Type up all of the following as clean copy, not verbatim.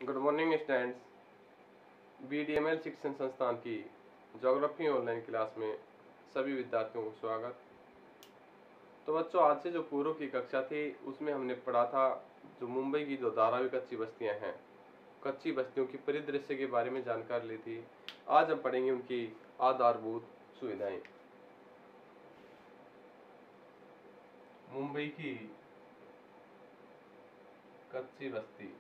Good morning students. BDML शिक्षण संस्थान की ज्योग्राफी ऑनलाइन क्लास में सभी विद्यार्थियों को स्वागत। तो बच्चों, आज से जो पूर्व की कक्षा थी उसमें हमने पढ़ा था जो मुंबई की जो धारावी कच्ची बस्तियां हैं, कच्ची बस्तियों की परिदृश्य के बारे में जानकारी ली थी। आज हम पढ़ेंगे उनकी आधारभूत सुविधाएं। मुंबई की कच्ची बस्ती।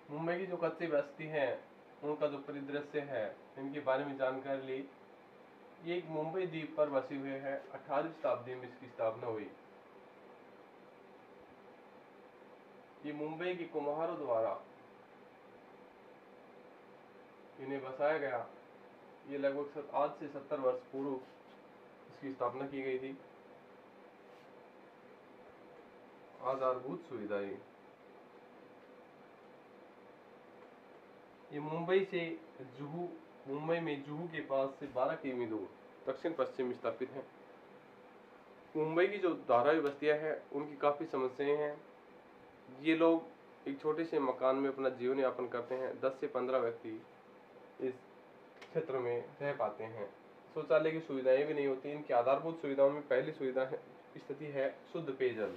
मुंबई की जो कच्ची बस्ती है उनका जो परिदृश्य है, इनके बारे में जानकारी ली। ये एक मुंबई द्वीप पर बसी हुई है। 18वीं शताब्दी में इसकी स्थापना हुई। ये मुंबई के कुम्हारों द्वारा इन्हें बसाया गया। ये लगभग आज से 70 वर्ष पूर्व इसकी स्थापना की गई थी। आधारभूत सुविधाएं। ये मुंबई से जुहू मुंबई में जुहू के पास से 12 किमी दूर दक्षिण पश्चिम में स्थापित है। मुंबई की जो धारावी बस्तियां हैं उनकी काफी समस्याएं हैं। ये लोग एक छोटे से मकान में अपना जीवन यापन करते हैं। 10 से 15 व्यक्ति इस क्षेत्र में रह पाते हैं। शौचालय की सुविधाएं भी नहीं होती। इनकी आधारभूत सुविधाओं में पहली सुविधा है स्थिति है शुद्ध पेयजल।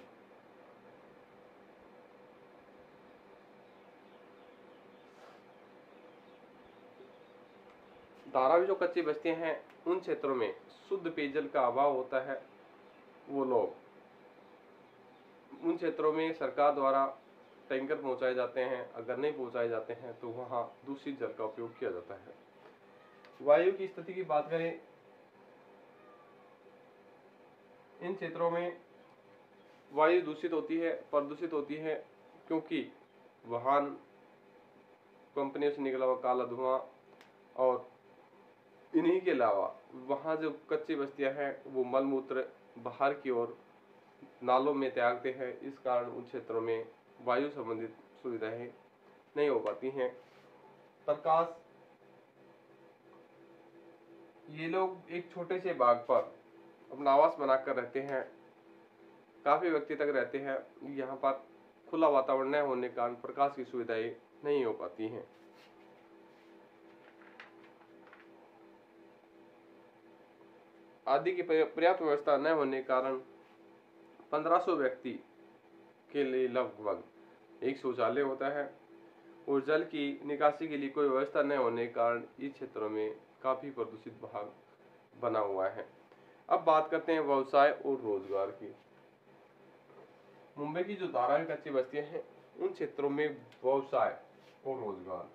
धारावी जो कच्ची बस्तियां हैं उन क्षेत्रों में शुद्ध पेयजल का अभाव होता है। वो लोग उन क्षेत्रों में सरकार द्वारा टैंकर पहुंचाए जाते हैं। अगर नहीं पहुंचाए जाते हैं तो वहां दूषित जल का उपयोग किया जाता है। वायु की स्थिति की बात करें, इन क्षेत्रों में वायु दूषित होती है, प्रदूषित होती है, क्योंकि वाहन, कंपनियों से निकला हुआ काला धुआं, और इन्हीं के अलावा वहाँ जो कच्ची बस्तियां हैं वो मलमूत्र बाहर की ओर नालों में त्यागते हैं। इस कारण उन क्षेत्रों में वायु संबंधित सुविधाएं नहीं हो पाती हैं। प्रकाश, ये लोग एक छोटे से बाग पर अपना आवास बनाकर रहते हैं। काफी व्यक्ति तक रहते हैं। यहाँ पर खुला वातावरण न होने के कारण प्रकाश की सुविधाएं नहीं हो पाती हैं। आदि की पर्याप्त व्यवस्था न होने के कारण 1500 व्यक्ति के लिए लगभग एक शौचालय होता है, और जल की निकासी के लिए कोई व्यवस्था न होने के कारण इस क्षेत्रों में काफी प्रदूषित भाग बना हुआ है। अब बात करते हैं व्यवसाय और रोजगार की। मुंबई की जो धारावी कच्ची बस्तियां हैं उन क्षेत्रों में व्यवसाय और रोजगार,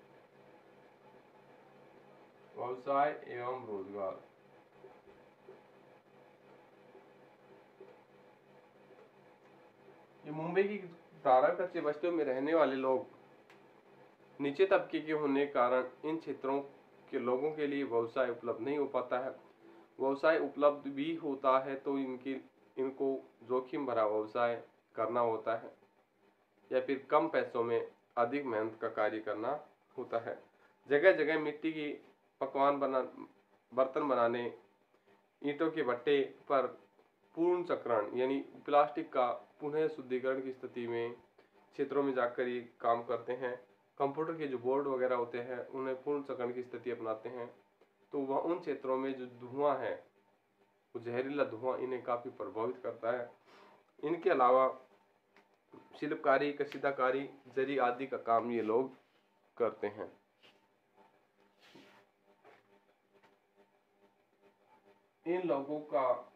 व्यवसाय एवं रोजगार। ये मुंबई की धारावी कच्ची बस्तियों में रहने वाले लोग नीचे तबके के होने के कारण इन क्षेत्रों के लोगों के लिए व्यवसाय उपलब्ध नहीं हो पाता है। व्यवसाय उपलब्ध भी होता है तो इनको जोखिम भरा व्यवसाय करना होता है, या फिर कम पैसों में अधिक मेहनत का कार्य करना होता है। जगह जगह मिट्टी की बर्तन बनाने, ईंटों के भट्टे पर पूर्ण चक्रण यानी प्लास्टिक का पुनः शुद्धिकरण की स्थिति में क्षेत्रों में जाकर ये काम करते हैं। कंप्यूटर के जो बोर्ड वगैरह होते हैं उन्हें पूर्ण चक्रण की स्थिति अपनाते हैं। तो वह उन क्षेत्रों में जो धुआं है, वो जहरीला धुआं इन्हें काफी प्रभावित करता है। इनके अलावा शिल्पकारी, कशीदाकारी, जरी आदि का काम ये लोग करते हैं। इन लोगों का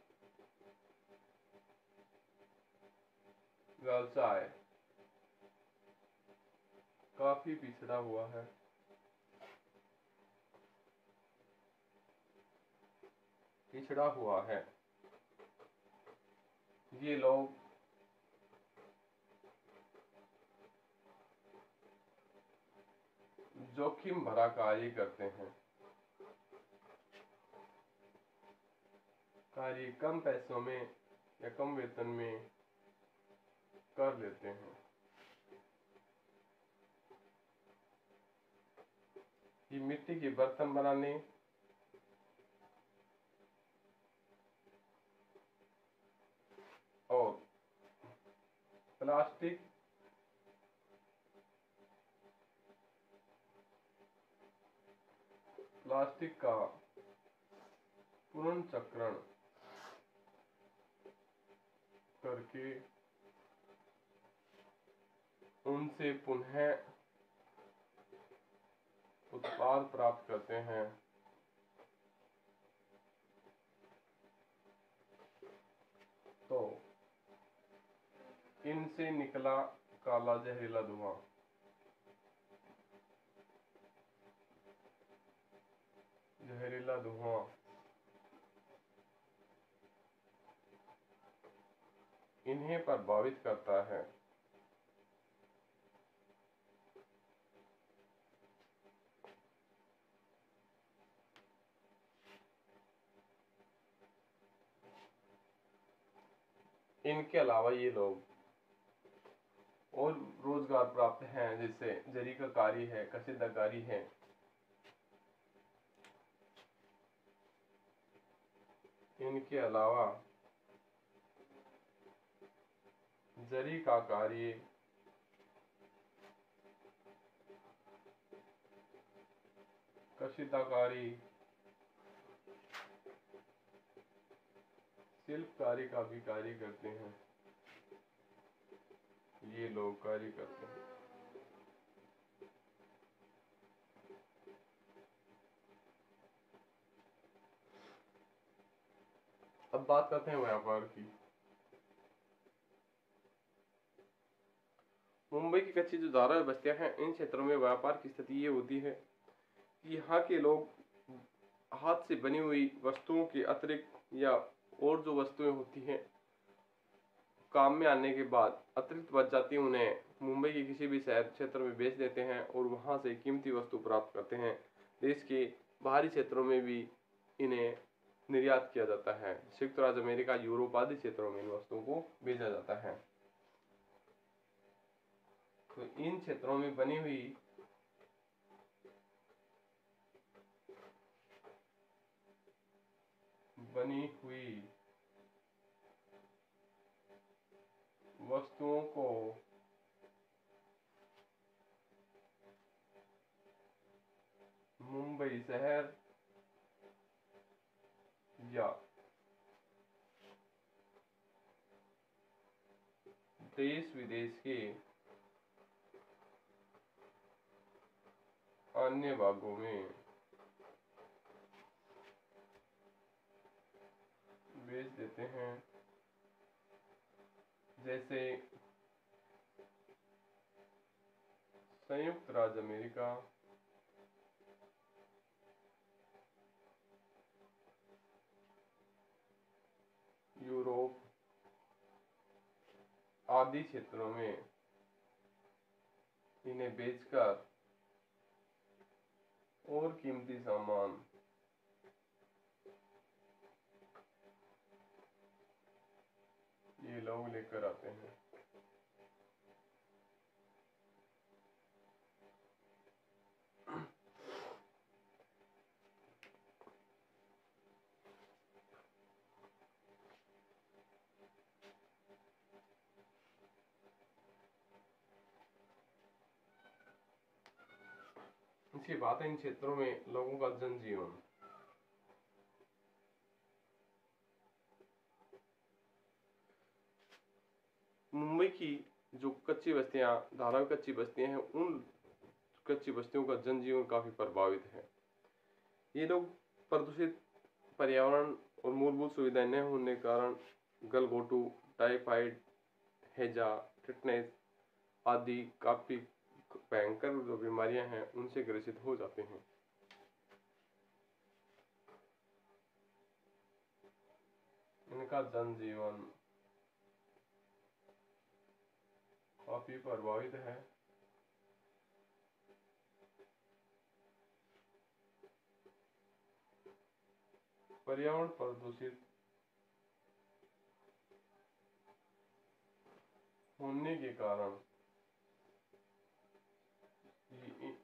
व्यवसाय काफी पिछड़ा हुआ है। ये लोग जोखिम भरा कार्य करते हैं। कार्य कम पैसों में या कम वेतन में कर लेते हैं। ये मिट्टी के बर्तन बनाने, प्लास्टिक प्लास्टिक का पुनर्चक्रण करके उनसे पुनः उत्पाद प्राप्त करते हैं। तो इनसे निकला काला जहरीला धुआं इन्हें प्रभावित करता है। इनके अलावा ये लोग और रोजगार प्राप्त हैं, जैसे जरी का कार्य है, कशीदाकारी है। इनके अलावा जरी का कार्य, कशीदाकारी, शिल्पकारी का भी कार्य करते हैं। ये लोग कार्य करते हैं। अब बात करते हैं व्यापार की। मुंबई की कच्ची जो धारावी बस्तियां हैं, इन क्षेत्रों में व्यापार की स्थिति ये होती है कि यहाँ के लोग हाथ से बनी हुई वस्तुओं के अतिरिक्त या और जो वस्तुएं होती हैं काम में आने के बाद अतिरिक्त बच जाती है, उन्हें मुंबई के किसी भी शहर क्षेत्र में बेच देते हैं और वहां से कीमती वस्तु प्राप्त करते हैं। देश के बाहरी क्षेत्रों में भी इन्हें निर्यात किया जाता है। संयुक्त राज्य अमेरिका, यूरोप आदि क्षेत्रों में इन वस्तुओं को भेजा जाता है। तो इन क्षेत्रों में बनी हुई वस्तुओं को मुंबई शहर या देश विदेश के अन्य भागों में बेच देते हैं, जैसे संयुक्त राज्य अमेरिका, यूरोप आदि क्षेत्रों में इन्हें बेचकर और कीमती सामान ये लोग लेकर आते हैं। इसकी बात है इन क्षेत्रों में लोगों का जनजीवन। मुंबई की जो कच्ची बस्तियां, धारावी कच्ची बस्तियां हैं, उन कच्ची बस्तियों का जनजीवन काफी प्रभावित है। ये लोग प्रदूषित पर्यावरण और मूलभूत सुविधाएं न होने के कारण गलघोटू, टाइफाइड, हैजा, टिटनेस आदि काफी भयंकर जो बीमारियां हैं उनसे ग्रसित हो जाते हैं। इनका जनजीवन काफी प्रभावित है। पर्यावरण प्रदूषित होने के कारण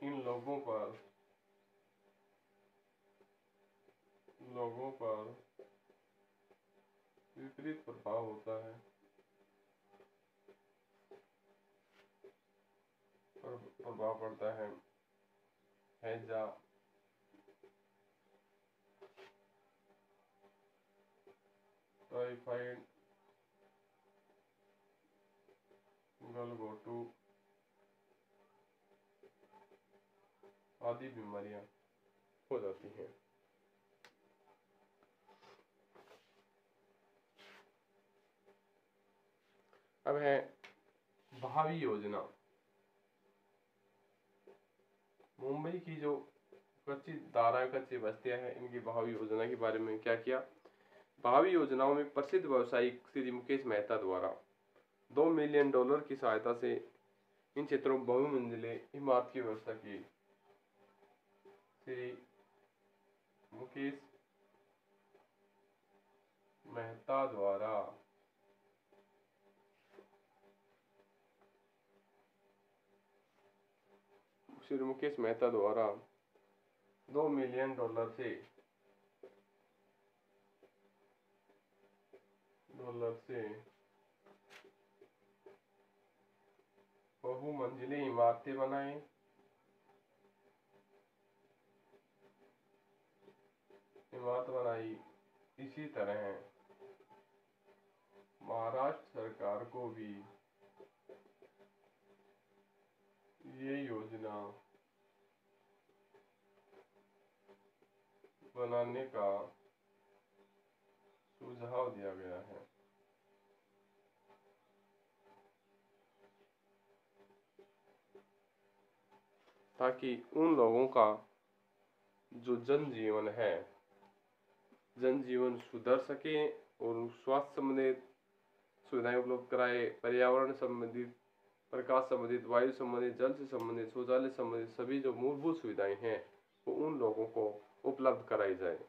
इन लोगों पर विपरीत प्रभाव होता है। प्रभाव पड़ता है। हैजा, टाइफाइड, गलघोटू आदि बीमारियां हो जाती हैं। अब है भावी योजना। मुंबई की जो कच्ची धाराएं, कच्ची बस्तियां हैं, इनकी भावी योजना के बारे में क्या किया। भावी योजनाओं में प्रसिद्ध व्यवसायिक श्री मुकेश मेहता द्वारा $2 मिलियन की सहायता से इन क्षेत्रों में बहुमंजिले इमारत की व्यवस्था की। श्री मुकेश मेहता द्वारा $2 मिलियन से बहुमंजिली इमारतें बनाई। इसी तरह महाराष्ट्र सरकार को भी ये योजना बनाने का सुझाव दिया गया है, ताकि उन लोगों का जो जनजीवन सुधर सके और स्वास्थ्य संबंधित सुविधाएं उपलब्ध कराए, पर्यावरण संबंधित, प्रकाश संबंधित, वायु संबंधित, जल से संबंधित, शौचालय संबंधित सभी जो मूलभूत सुविधाएं हैं वो उन लोगों को उपलब्ध कराई जाए।